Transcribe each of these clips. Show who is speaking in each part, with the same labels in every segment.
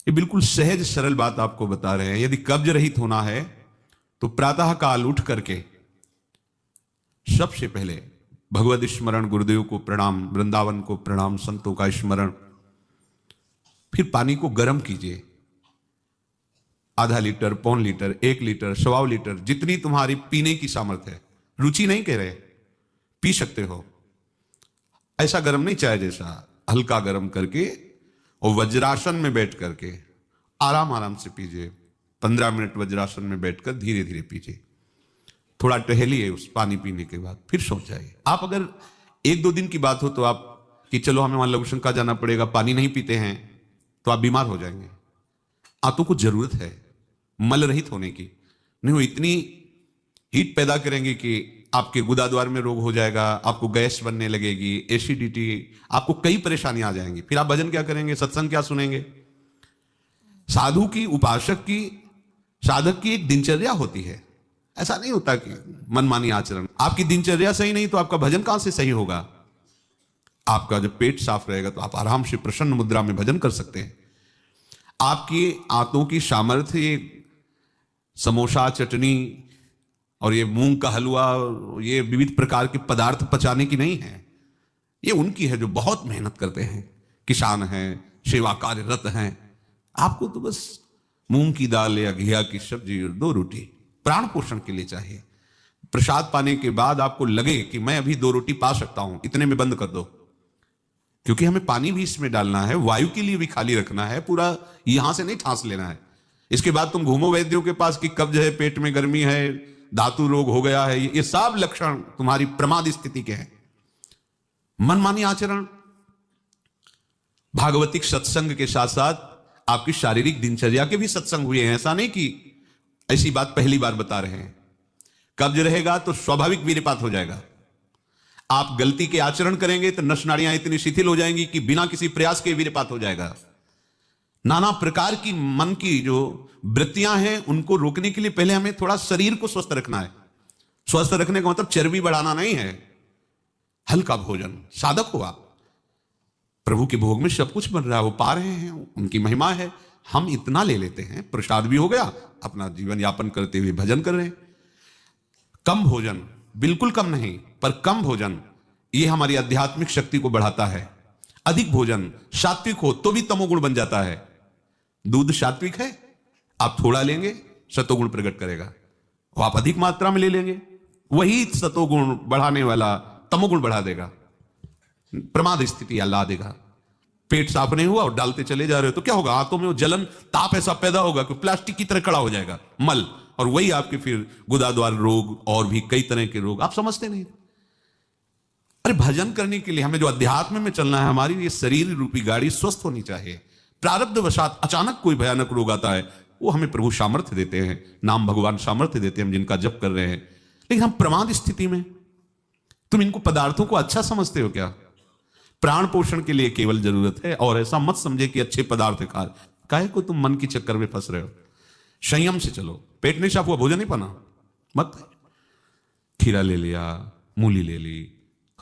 Speaker 1: ये बिल्कुल सहज सरल बात आपको बता रहे हैं। यदि कब्ज रहित होना है तो प्रातः काल उठ करके सबसे पहले भगवत स्मरण, गुरुदेव को प्रणाम, वृंदावन को प्रणाम, संतों का स्मरण, फिर पानी को गर्म कीजिए। आधा लीटर, पौन लीटर, 1 लीटर, 1.25 लीटर, जितनी तुम्हारी पीने की सामर्थ्य है। रुचि नहीं कह रहे, पी सकते हो। ऐसा गर्म नहीं, चाय जैसा, हल्का गर्म करके और वज्रासन में बैठ करके आराम आराम से पीजिए। 15 मिनट वज्रासन में बैठकर धीरे धीरे पीजिए। थोड़ा टहलिए उस पानी पीने के बाद, फिर सो जाइए। आप अगर 1-2 दिन की बात हो तो आप कि चलो हमें वहां लघुशंका जाना पड़ेगा, पानी नहीं पीते हैं, तो आप बीमार हो जाएंगे। आंतों को जरूरत है मल रहित होने की। नहीं, वो इतनी हीट पैदा करेंगे कि आपके गुदाद्वार में रोग हो जाएगा, आपको गैस बनने लगेगी, एसिडिटी, आपको कई परेशानियां आ जाएंगी। फिर आप भजन क्या करेंगे, सत्संग क्या सुनेंगे? साधु की, उपासक की, साधक की एक दिनचर्या होती है। ऐसा नहीं होता कि मनमानी आचरण। आपकी दिनचर्या सही नहीं तो आपका भजन कहां से सही होगा? आपका जब पेट साफ रहेगा तो आप आराम से प्रसन्न मुद्रा में भजन कर सकते हैं। आपकी आंतों की सामर्थ्य ये समोसा, चटनी और ये मूंग का हलवा, ये विविध प्रकार के पदार्थ पचाने की नहीं है। ये उनकी है जो बहुत मेहनत करते हैं, किसान हैं, सेवा कार्यरत हैं। आपको तो बस मूंग की दाल या घिया की सब्जी और 2 रोटी प्राण पोषण के लिए चाहिए। प्रसाद पाने के बाद आपको लगे कि मैं अभी 2 रोटी पा सकता हूं, इतने में बंद कर दो, क्योंकि हमें पानी भी इसमें डालना है, वायु के लिए भी खाली रखना है, पूरा यहां से नहीं ठांस लेना है। इसके बाद तुम घूमो वैद्यों के पास कि कब्ज है, पेट में गर्मी है, धातु रोग हो गया है। ये सब लक्षण तुम्हारी प्रमाद स्थिति के हैं। मनमानी आचरण। भागवतिक सत्संग के साथ साथ आपकी शारीरिक दिनचर्या के भी सत्संग हुए हैं। ऐसा नहीं कि ऐसी बात पहली बार बता रहे हैं। कब्ज रहेगा तो स्वाभाविक वीर्यपात हो जाएगा। आप गलती के आचरण करेंगे तो नस नाड़ियां इतनी शिथिल हो जाएंगी कि बिना किसी प्रयास के वीर्यपात हो जाएगा। नाना प्रकार की मन की जो वृत्तियां हैं उनको रोकने के लिए पहले हमें थोड़ा शरीर को स्वस्थ रखना है। स्वस्थ रखने का मतलब चर्बी बढ़ाना नहीं है। हल्का भोजन, साधक हुआ, प्रभु के भोग में सब कुछ बन रहा है, वो पा रहे हैं, उनकी महिमा है। हम इतना ले लेते हैं, प्रसाद भी हो गया, अपना जीवन यापन करते हुए भजन कर रहे हैं। कम भोजन, बिल्कुल कम नहीं, पर कम भोजन, ये हमारी आध्यात्मिक शक्ति को बढ़ाता है। अधिक भोजन, सात्विक हो तो भी तमोगुण बन जाता है। दूध सात्विक है, आप थोड़ा लेंगे सतोगुण प्रकट करेगा, और आप अधिक मात्रा में ले लेंगे, वही सतोगुण बढ़ाने वाला तमोगुण बढ़ा देगा, प्रमाद स्थिति ला देगा। पेट साफ नहीं हुआ और डालते चले जा रहे हो तो क्या होगा? आंतों में वो जलन, ताप ऐसा पैदा होगा कि प्लास्टिक की तरह खड़ा हो जाएगा मल, और वही आपके फिर गुदाद्वार रोग और भी कई तरह के रोग। आप समझते नहीं। अरे भजन करने के लिए हमें जो अध्यात्म में चलना है, हमारी ये शरीर रूपी गाड़ी स्वस्थ होनी चाहिए। प्रारब्ध वशात अचानक कोई भयानक रोग आता है, वो हमें प्रभु सामर्थ्य देते हैं, नाम भगवान सामर्थ्य देते हैं, हम जिनका जप कर रहे हैं। लेकिन हम प्रमाद स्थिति में, तुम इनको पदार्थों को अच्छा समझते हो क्या? प्राण पोषण के लिए केवल जरूरत है, और ऐसा मत समझे कि अच्छे पदार्थ खा, काहे को तुम मन की चक्कर में फंस रहे हो। संयम से चलो। पेट नहीं साफ हुआ, भोजन नहीं पाना मत। खीरा ले लिया, मूली ले ली,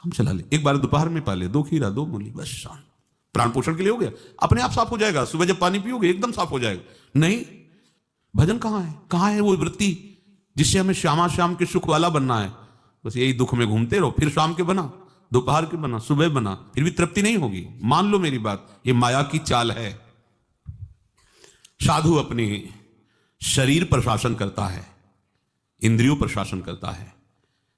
Speaker 1: हम चला ले, एक बार दोपहर में पा ले 2 खीरा 2 मूली, बस शांत, प्राण पोषण के लिए हो गया, अपने आप साफ हो जाएगा। सुबह जब पानी पियोगे एकदम साफ हो जाएगा। नहीं, भजन कहां है? कहां है वो वृत्ति जिससे हमें श्यामा श्याम के सुख वाला बनना है? बस यही दुख में घूमते रहो। फिर शाम के बना, दोपहर के बना, सुबह बना, फिर भी तृप्ति नहीं होगी। मान लो मेरी बात, ये माया की चाल है। साधु अपने शरीर पर शासन करता है, इंद्रियों पर शासन करता है।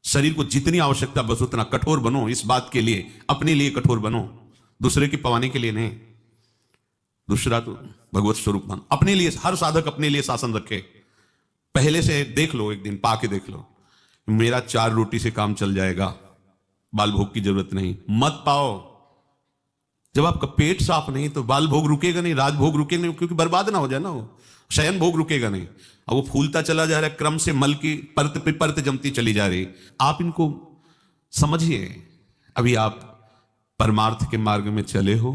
Speaker 1: शरीर को जितनी आवश्यकता बस उतना कठोर बनो, इस बात के लिए, अपने लिए कठोर बनो, दूसरे की पवाने के लिए नहीं। दूसरा तो भगवत स्वरूप मान, अपने लिए। हर साधक अपने लिए शासन रखे। पहले से देख लो, एक दिन पाके देख लो, मेरा 4 रोटी से काम चल जाएगा, बाल भोग की जरूरत नहीं। मत पाओ। जब आपका पेट साफ नहीं तो बाल भोग रुकेगा नहीं, राजभोग रुकेगा नहीं, क्योंकि बर्बाद ना हो जाए ना, वो शयन भोग रुकेगा नहीं। अब वो फूलता चला जा रहा है, क्रम से मल की परत पे परत जमती चली जा रही। आप इनको समझिए। अभी आप परमार्थ के मार्ग में चले हो,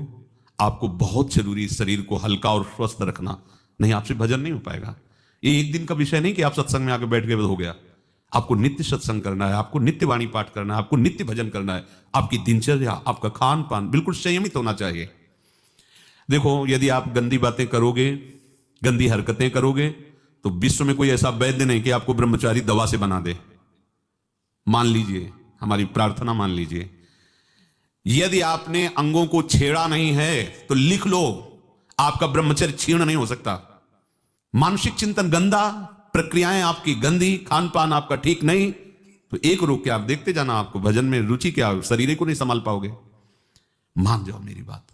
Speaker 1: आपको बहुत जरूरी शरीर को हल्का और स्वस्थ रखना। नहीं, आपसे भजन नहीं हो पाएगा। ये एक दिन का विषय नहीं कि आप सत्संग में आके बैठ गए हो गया। आपको नित्य सत्संग करना है, आपको नित्य वाणी पाठ करना है, आपको नित्य भजन करना है। आपकी दिनचर्या, आपका खान पान बिल्कुल संयमित होना चाहिए। देखो, यदि आप गंदी बातें करोगे, गंदी हरकतें करोगे, तो विश्व में कोई ऐसा वैद्य नहीं कि आपको ब्रह्मचारी दवा से बना दे। मान लीजिए, हमारी प्रार्थना मान लीजिए, यदि आपने अंगों को छेड़ा नहीं है तो लिख लो, आपका ब्रह्मचर्य क्षीण नहीं हो सकता। मानसिक चिंतन गंदा, प्रक्रियाएं आपकी गंदी, खान पान आपका ठीक नहीं, तो एक रोक के आप देखते जाना, आपको भजन में रुचि क्या, शरीर को नहीं संभाल पाओगे। मान जाओ मेरी बात,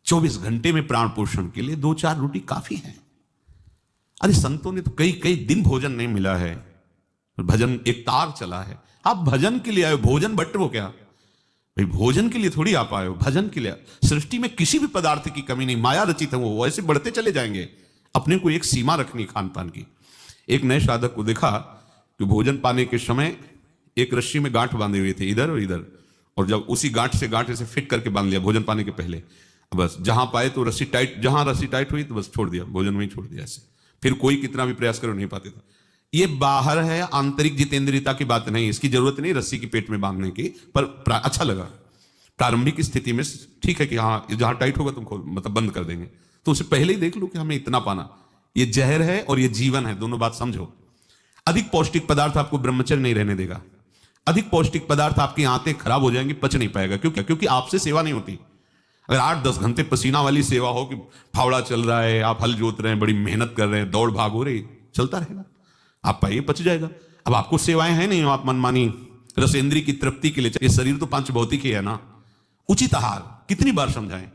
Speaker 1: 24 घंटे में प्राण पोषण के लिए 2-4 रोटी काफी है। अरे संतों ने तो कई कई दिन भोजन नहीं मिला है, भजन एक तार चला है। आप भजन के लिए आए, भोजन बट वो क्या भाई, भोजन के लिए थोड़ी आप आए हो, भजन के लिए। सृष्टि में किसी भी पदार्थ की कमी नहीं, माया रचित है, वो ऐसे बढ़ते चले जाएंगे। अपने को एक सीमा रखनी खान पान की। एक नए साधक को देखा कि भोजन पाने के समय एक रस्सी में गांठ बांधे हुए थे इधर और इधर, और जब उसी गांठ से गांठ ऐसे फिट करके बांध लिया भोजन पाने के पहले, बस जहां पाए तो रस्सी टाइट, जहां रस्सी टाइट हुई तो बस छोड़ दिया, भोजन में ही छोड़ दिया ऐसे। फिर कोई कितना भी प्रयास करो नहीं पाते था। ये बाहर है, आंतरिक जितेंद्रियता की बात नहीं, इसकी जरूरत नहीं रस्सी की पेट में बांधने की, पर अच्छा लगा। प्रारंभिक स्थिति में ठीक है कि हाँ जहां टाइट होगा तुम खोल, मतलब बंद कर देंगे, तो उससे पहले ही देख लो कि हमें इतना पाना। ये जहर है और ये जीवन है, दोनों बात समझो। अधिक पौष्टिक पदार्थ आपको ब्रह्मचर्य नहीं रहने देगा। अधिक पौष्टिक पदार्थ आपकी आंतें खराब हो जाएंगी, पच नहीं पाएगा। क्योंकि आपसे सेवा नहीं होती। अगर 8-10 घंटे पसीना वाली सेवा हो कि फावड़ा चल रहा है, आप हल जोत रहे हैं, बड़ी मेहनत कर रहे हैं, दौड़ भाग हो रही, चलता रहेगा, आप पाइए पच जाएगा। अब आपको सेवाएं हैं नहीं, आप मनमानी रसेंद्री की तृप्ति के लिए, ये शरीर तो पंच भौतिक ही है ना। उचित आहार कितनी बार समझाएं।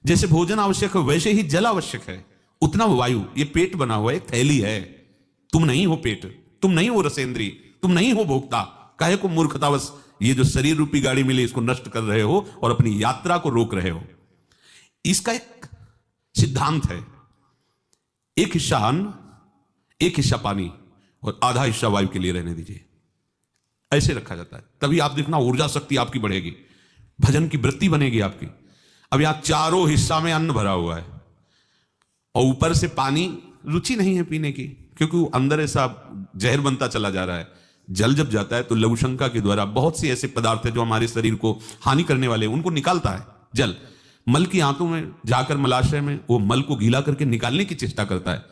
Speaker 1: जैसे भोजन आवश्यक है वैसे ही जल आवश्यक है, उतना वायु। ये पेट बना हुआ एक थैली है, तुम नहीं हो पेट, तुम नहीं हो रसेंद्री, तुम नहीं हो भोक्ता। काहे को मूर्खतावश ये जो शरीर रूपी गाड़ी मिली इसको नष्ट कर रहे हो और अपनी यात्रा को रोक रहे हो। इसका एक सिद्धांत है, एक हिस्सा अन्न, एक हिस्सा पानी और आधा हिस्सा वायु के लिए रहने दीजिए। ऐसे रखा जाता है, तभी आप देखना ऊर्जा शक्ति आपकी बढ़ेगी, भजन की वृत्ति बनेगी आपकी। अब यहां चारों हिस्सा में अन्न भरा हुआ है और ऊपर से पानी, रुचि नहीं है पीने की, क्योंकि वो अंदर ऐसा जहर बनता चला जा रहा है। जल जब जाता है तो लघुशंका के द्वारा बहुत से ऐसे पदार्थ है जो हमारे शरीर को हानि करने वाले, उनको निकालता है जल। मल की आंतों में जाकर मलाशय में वो मल को गीला करके निकालने की चेष्टा करता है।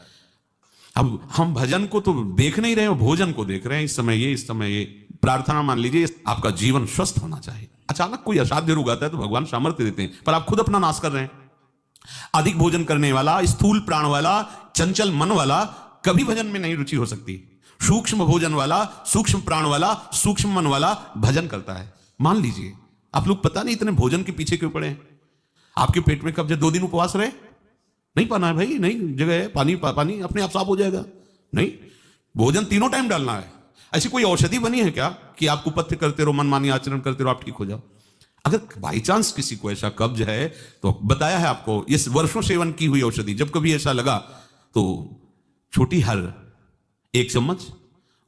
Speaker 1: अब हम भजन को तो देख नहीं रहे हो, भोजन को देख रहे हैं। इस समय ये प्रार्थना मान लीजिए, आपका जीवन स्वस्थ होना चाहिए। अचानक कोई असाध्य रोग आता है तो भगवान सामर्थ्य देते हैं, पर आप खुद अपना नाश कर रहे हैं। अधिक भोजन करने वाला, स्थूल प्राण वाला, चंचल मन वाला कभी भजन में नहीं रुचि हो सकती। सूक्ष्म भोजन वाला, सूक्ष्म प्राण वाला, सूक्ष्म मन वाला भजन करता है। मान लीजिए आप लोग पता नहीं इतने भोजन के पीछे क्यों पड़े हैं। आपके पेट में कब्ज, 2 दिन उपवास रहे, नहीं पाना है भाई, नहीं जगह है, पानी अपने आप साफ हो जाएगा। नहीं, भोजन 3 टाइम डालना है। ऐसी कोई औषधि बनी है क्या कि आप कुपथ्य करते रहो, मनमानी आचरण करते रहो, आप ठीक हो जाओ? अगर बाई चांस किसी को ऐसा कब्ज है तो बताया है आपको, इस वर्षों सेवन की हुई औषधि, जब कभी ऐसा लगा तो छोटी हर 1 चम्मच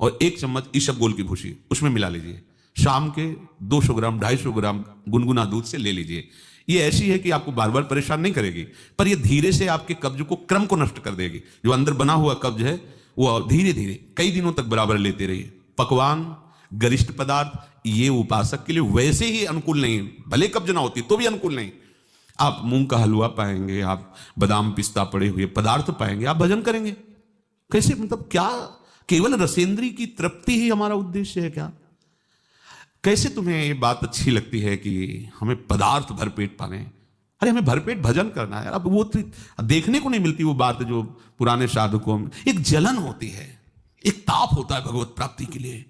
Speaker 1: और 1 चम्मच ईसबगोल की भूसी उसमें मिला लीजिए। शाम के 200 ग्राम 250 ग्राम गुनगुना दूध से ले लीजिए। ये ऐसी है कि आपको बार बार परेशान नहीं करेगी, पर ये धीरे से आपके कब्ज को, क्रम को नष्ट कर देगी। जो अंदर बना हुआ कब्ज है वो धीरे धीरे कई दिनों तक बराबर लेते रहिए। पकवान, गरिष्ठ पदार्थ ये उपासक के लिए वैसे ही अनुकूल नहीं, भले कब्ज ना होती तो भी अनुकूल नहीं। आप मूंग का हलवा पाएंगे, आप बादाम पिस्ता पड़े हुए पदार्थ पाएंगे, आप भजन करेंगे कैसे? मतलब क्या केवल रसेंद्री की तृप्ति ही हमारा उद्देश्य है क्या? कैसे तुम्हें ये बात अच्छी लगती है कि हमें पदार्थ भरपेट पाने? अरे हमें भरपेट भजन करना है। अब वो देखने को नहीं मिलती वो बात जो पुराने साधकों में एक जलन होती है, एक ताप होता है भगवत प्राप्ति के लिए।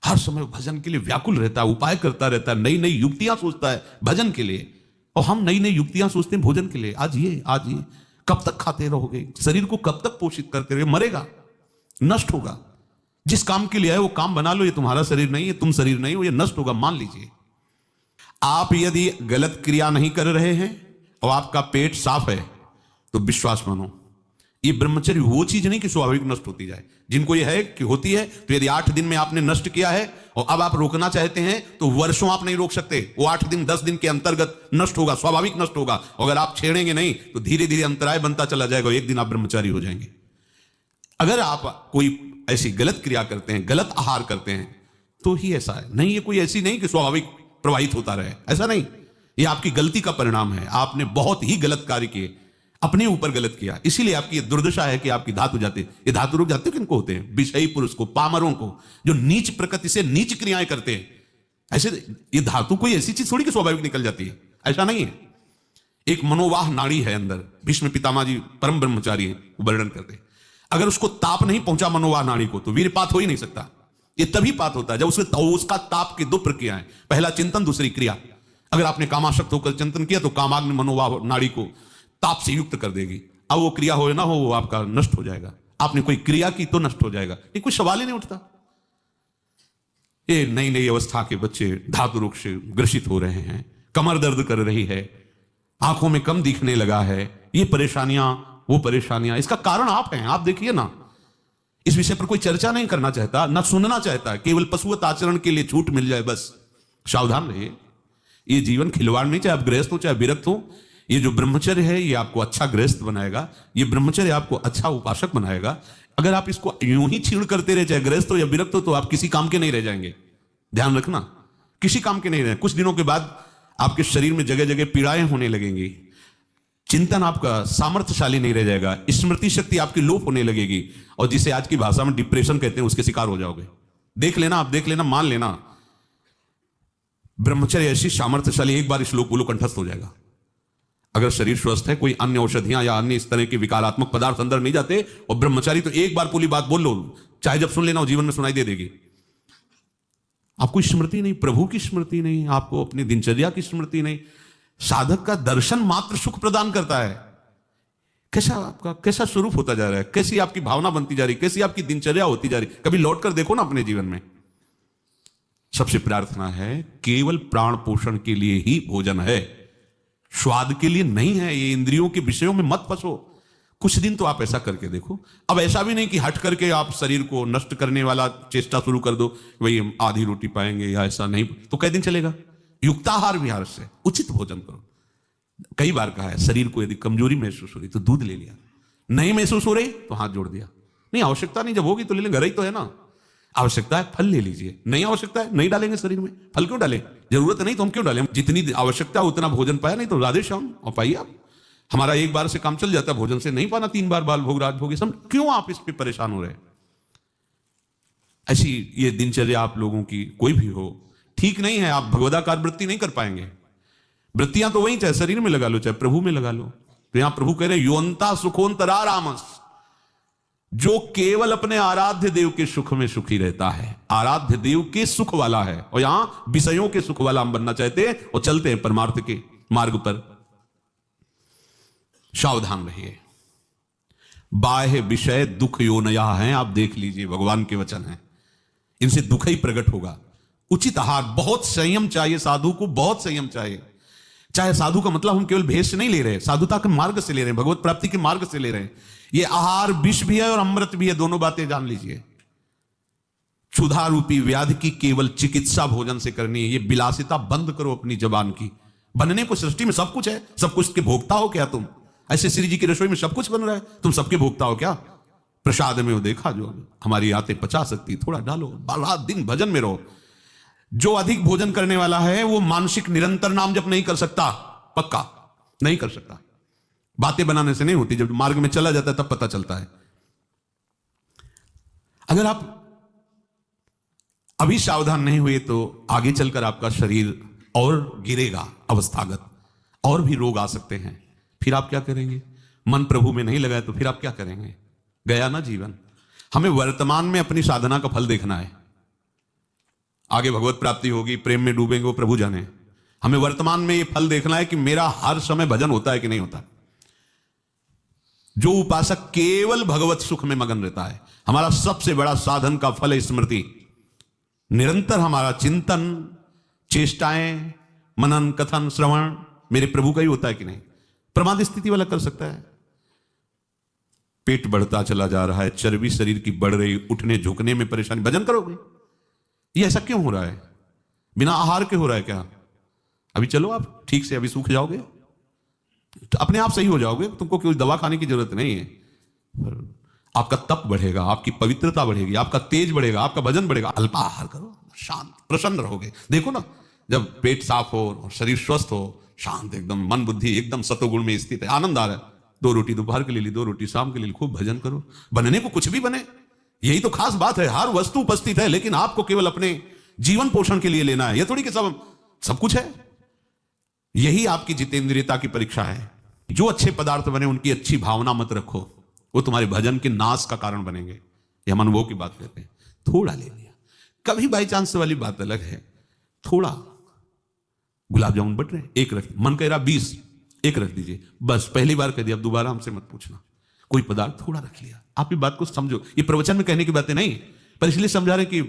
Speaker 1: हर समय भजन के लिए व्याकुल रहता है, उपाय करता रहता है, नई नई युक्तियां सोचता है भजन के लिए। और हम नई नई युक्तियां सोचते हैं भोजन के लिए। आज ये कब तक खाते रहोगे? शरीर को कब तक पोषित करते रहोगे? मरेगा, नष्ट होगा। जिस काम के लिए है वो काम बना लो। ये तुम्हारा शरीर नहीं है, तुम शरीर नहीं हो, ये नष्ट होगा। मान लीजिए आप यदि गलत क्रिया नहीं कर रहे हैं और आपका पेट साफ है तो विश्वास मानो ये ब्रह्मचर्य वो चीज नहीं कि स्वाभाविक नष्ट होती जाए। जिनको ये है कि होती है, तो यदि 8 दिन में आपने नष्ट किया है और अब आप रोकना चाहते हैं तो वर्षों आप नहीं रोक सकते। वो 8 दिन 10 दिन के अंतर्गत नष्ट होगा, स्वाभाविक नष्ट होगा। अगर आप छेड़ेंगे नहीं तो धीरे धीरे अंतराय बनता चला जाएगा, एक दिन आप ब्रह्मचारी हो जाएंगे। अगर आप कोई ऐसी गलत क्रिया करते हैं, गलत आहार करते हैं, तो ही ऐसा है। नहीं, ये कोई ऐसी नहीं कि स्वाभाविक प्रवाहित होता रहे, ऐसा नहीं। ये आपकी गलती का परिणाम है। आपने बहुत ही गलत कार्य किए, अपने ऊपर गलत किया, इसीलिए आपकी ये दुर्दशा है कि आपकी धातु जाते। ये धातु रोग जाते किनको होते हैं? विषयी पुरुष को, पामरों को, जो नीच प्रकृति से नीच क्रियाएं करते हैं। ऐसे ये धातु कोई ऐसी चीज थोड़ी कि स्वाभाविक निकल जाती है, ऐसा नहीं है। एक मनोवाह नाड़ी है अंदर, भीष्म पितामह जी परम ब्रह्मचारी हैं, वर्णन करते हैं। अगर उसको ताप नहीं पहुंचा मनोवाह नाड़ी को, तो वीरपात हो ही नहीं सकता। ये तभी पात होता है जब उसका ताप की दो प्रक्रियाएं, पहला चिंतन, दूसरी क्रिया। अगर आपने कामाशक्त होकर चिंतन किया तो कामाग्नि मनोवाह नाड़ी को ताप से युक्त कर देगी। अब वो क्रिया हो ना हो, वो आपका नष्ट हो जाएगा। आपने कोई क्रिया की तो नष्ट हो जाएगा, ये कोई सवाल ही नहीं उठता। ये नई नई अवस्था के बच्चे धातु रोग से ग्रसित हो रहे हैं, कमर दर्द कर रही है, आंखों में कम दिखने लगा है, ये परेशानियां वो परेशानियां। इसका कारण आप हैं, आप देखिए ना। इस विषय पर कोई चर्चा नहीं करना चाहता, ना सुनना चाहता, केवल पशुवत आचरण के लिए छूट मिल जाए बस। सावधान रहिए, ये जीवन खिलवाड़ नहीं, चाहे आप गृहस्थ हो चाहे विरक्त हो। ये जो ब्रह्मचर्य है ये आपको अच्छा गृहस्थ बनाएगा, ये ब्रह्मचर्य आपको अच्छा उपासक बनाएगा। अगर आप इसको यूं ही छीण करते रहे, चाहे गृहस्थ हो या विरक्त हो, तो आप किसी काम के नहीं रह जाएंगे। ध्यान रखना, किसी काम के नहीं रहे। कुछ दिनों के बाद आपके शरीर में जगह जगह पीड़ाएं होने लगेंगी, चिंतन आपका सामर्थ्यशाली नहीं रह जाएगा, स्मृति शक्ति आपकी लोप होने लगेगी, और जिसे आज की भाषा में डिप्रेशन कहते हैं उसके शिकार हो जाओगे। देख लेना, आप देख लेना, मान लेना। ब्रह्मचर्य ऐसी सामर्थ्यशाली, एक बार श्लोक बोलो कंठस्थ हो जाएगा। अगर शरीर स्वस्थ है, कोई अन्य औषधियां या अन्य इस तरह के विकारात्मक पदार्थ अंदर नहीं जाते, और ब्रह्मचारी तो एक बार पूरी बात बोल लो, चाहे जब सुन लेना हो जीवन में सुनाई दे देगी। आपको स्मृति नहीं, प्रभु की स्मृति नहीं, आपको अपनी दिनचर्या की स्मृति नहीं। साधक का दर्शन मात्र सुख प्रदान करता है। कैसा स्वरूप होता जा रहा है, कैसी आपकी भावना बनती जा रही, कैसी आपकी दिनचर्या होती जा रही, कभी लौट कर देखो ना अपने जीवन में। सबसे प्रार्थना है, केवल प्राण पोषण के लिए ही भोजन है, स्वाद के लिए नहीं है। ये इंद्रियों के विषयों में मत फंसो। कुछ दिन तो आप ऐसा करके देखो। अब ऐसा भी नहीं कि हट करके आप शरीर को नष्ट करने वाला चेष्टा शुरू कर दो, वही हम आधी रोटी पाएंगे या ऐसा नहीं, तो कई दिन चलेगा। युक्ताहार विहार से उचित भोजन करो। कई बार कहा है, शरीर को यदि कमजोरी महसूस हो रही तो दूध ले लिया, नहीं महसूस हो रही तो हाथ जोड़ दिया। नहीं आवश्यकता नहीं, जब होगी तो ले लें, घर ही तो है ना। आवश्यकता है फल ले लीजिए, नहीं आवश्यकता है नहीं डालेंगे शरीर में। फल क्यों डालें, जरूरत नहीं तो हम क्यों डालें। जितनी आवश्यकता उतना भोजन पाया, नहीं तो राधे श्याम और पाइए आप। हमारा एक बार से काम चल जाता है, भोजन से नहीं पाना 3 बार बाल भोग राज भोग, सब क्यों आप इस पे परेशान हो रहे हैं। ऐसी ये दिनचर्या आप लोगों की कोई भी हो ठीक नहीं है। आप भगवदाकार वृत्ति नहीं कर पाएंगे। वृत्तियां तो वही, चाहे शरीर में लगा लो चाहे प्रभु में लगा लो। तो यहां प्रभु कह रहे योन्ता सुखोन्तरा रामस, जो केवल अपने आराध्य देव के सुख में सुखी रहता है, आराध्य देव के सुख वाला है। और यहां विषयों के सुख वाला हम बनना चाहते हैं और चलते हैं परमार्थ के मार्ग पर। सावधान रहिए, बाह्य विषय दुख योनया हैं, आप देख लीजिए, भगवान के वचन हैं, इनसे दुख ही प्रकट होगा। उचित आहार, बहुत संयम चाहिए साधु को, बहुत संयम चाहिए। चाहे साधु का मतलब हम केवल भेष से नहीं ले रहे, साधुता के मार्ग से ले रहे हैं, भगवत प्राप्ति के मार्ग से ले रहे हैं। ये आहार विष भी है और अमृत भी है, दोनों बातें जान लीजिए। क्षुधा रूपी व्याधि की केवल चिकित्सा भोजन से करनी है। ये विलासिता बंद करो अपनी जबान की। बनने को सृष्टि में सब कुछ है, सब कुछ के भोक्ता हो क्या तुम? ऐसे श्री जी की रसोई में सब कुछ बन रहा है, तुम सबके भोक्ता हो क्या? प्रसाद में वो देखा जो हमारी आते पचा सकती, थोड़ा डालो, रात दिन भजन में रहो। जो अधिक भोजन करने वाला है वो मानसिक निरंतर नाम जप नहीं कर सकता, पक्का नहीं कर सकता। बातें बनाने से नहीं होती, जब मार्ग में चला जाता है तब पता चलता है। अगर आप अभी सावधान नहीं हुए तो आगे चलकर आपका शरीर और गिरेगा अवस्थागत, और भी रोग आ सकते हैं। फिर आप क्या करेंगे? मन प्रभु में नहीं लगाए तो फिर आप क्या करेंगे? गया ना जीवन। हमें वर्तमान में अपनी साधना का फल देखना है। आगे भगवत प्राप्ति होगी, प्रेम में डूबेंगे, वो प्रभु जाने। हमें वर्तमान में ये फल देखना है कि मेरा हर समय भजन होता है कि नहीं होता। जो उपासक केवल भगवत सुख में मगन रहता है, हमारा सबसे बड़ा साधन का फल है स्मृति। निरंतर हमारा चिंतन, चेष्टाएं, मनन, कथन, श्रवण मेरे प्रभु का ही होता है कि नहीं। प्रमाद स्थिति वाला कर सकता है। पेट बढ़ता चला जा रहा है, चर्बी शरीर की बढ़ रही, उठने झुकने में परेशानी, भजन करोगे? ये ऐसा क्यों हो रहा है? बिना आहार के हो रहा है क्या? अभी चलो आप ठीक से, अभी सूख जाओगे तो अपने आप सही हो जाओगे, तुमको कोई दवा खाने की जरूरत नहीं है। आपका तप बढ़ेगा, आपकी पवित्रता बढ़ेगी, आपका तेज बढ़ेगा, आपका भजन बढ़ेगा। अल्पाहार करो, शांत प्रसन्न रहोगे। देखो ना, जब पेट साफ हो और शरीर स्वस्थ हो शांत एकदम, मन बुद्धि एकदम सतोगुण में स्थित है, आनंद आ रहा है। 2 रोटी दोपहर के लिए ली, 2 रोटी शाम के लिए ली, खूब भजन करो। बनने को कुछ भी बने, यही तो खास बात है। हर वस्तु उपस्थित है, लेकिन आपको केवल अपने जीवन पोषण के लिए लेना है। यह थोड़ी कि सब कुछ है। यही आपकी जितेंद्रियता की परीक्षा है। जो अच्छे पदार्थ बने उनकी अच्छी भावना मत रखो, वो तुम्हारे भजन के नाश का कारण बनेंगे। ये हम अनुभव की बात कहते हैं। थोड़ा ले लिया, कभी बाई चांस वाली बात अलग है। थोड़ा गुलाब जामुन बट रहे, 1 रख, मन कह रहा 20, 1 रख दीजिए, बस। पहली बार कह दिया, अब दोबारा हमसे मत पूछना। कोई पदार्थ थोड़ा रख लिया, आप ये बात को समझो। ये प्रवचन में कहने की बातें नहीं, पर इसलिए समझा रहे कि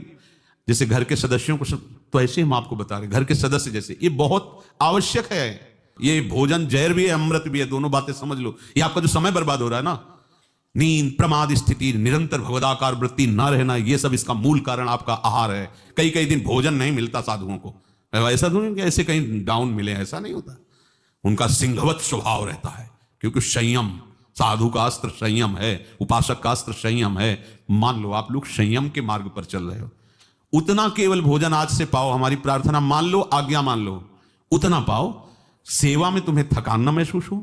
Speaker 1: जैसे घर के सदस्यों को तो ऐसे हम आपको बता रहे, घर के सदस्य जैसे, ये बहुत आवश्यक है। ये भोजन जहर भी है, अमृत भी है, दोनों बातें समझ लो। ये आपका जो समय बर्बाद हो रहा है ना, नींद, प्रमाद स्थिति, निरंतर भगवदाकार वृत्ति न रहना, ये सब इसका मूल कारण आपका आहार है। कई दिन भोजन नहीं मिलता साधुओं को। ऐसा तो नहीं कि ऐसे कहीं डाउन मिले, ऐसा नहीं होता। उनका सिंहवत स्वभाव रहता है, क्योंकि संयम, साधु का अस्त्र संयम है, उपासक का अस्त्र संयम है। मान लो आप लोग संयम के मार्ग पर चल रहे हो, उतना केवल भोजन आज से पाओ। हमारी प्रार्थना मान लो, आज्ञा मान लो, उतना पाओ। सेवा में तुम्हें थकान न महसूस हो,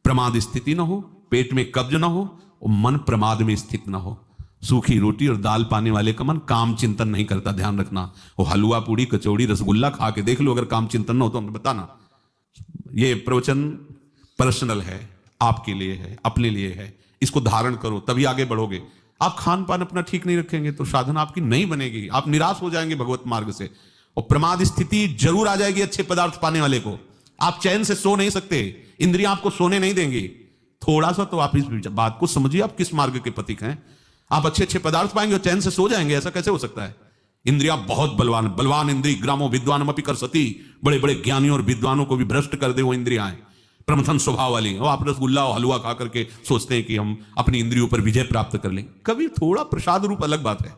Speaker 1: प्रमाद स्थिति न हो, पेट में कब्ज न हो, और मन प्रमाद में स्थित न हो। सूखी रोटी और दाल पाने वाले का मन काम चिंतन नहीं करता, ध्यान रखना। वो हलवा, पूड़ी, कचौड़ी, रसगुल्ला खा के देख लो, अगर काम चिंतन न हो तो हमें बताना। ये प्रवचन पर्सनल है, आपके लिए है, अपने लिए है। इसको धारण करो, तभी आगे बढ़ोगे। आप खान पान अपना ठीक नहीं रखेंगे तो साधना आपकी नहीं बनेगी, आप निराश हो जाएंगे भगवत मार्ग से, और प्रमाद स्थिति जरूर आ जाएगी अच्छे पदार्थ पाने वाले को। आप चैन से सो नहीं सकते, इंद्रियां आपको सोने नहीं देंगी। थोड़ा सा तो आप इस बात को समझिए, आप किस मार्ग के पथिक हैं। आप अच्छे पदार्थ पाएंगे और चैन से सो जाएंगे, ऐसा कैसे हो सकता है? इंद्रियां बहुत बलवान, बलवान इंद्रिय ग्रामो विद्वानम अपि करसति। बड़े बड़े ज्ञानियों और विद्वानों को भी भ्रष्ट कर दे वो इंद्रियां, प्रमथन स्वभाव वाली। और आप रसगुल्ला और हलवा खा करके सोचते हैं कि हम अपनी इंद्रियों पर विजय प्राप्त कर लें। कभी थोड़ा प्रसाद रूप अलग बात है,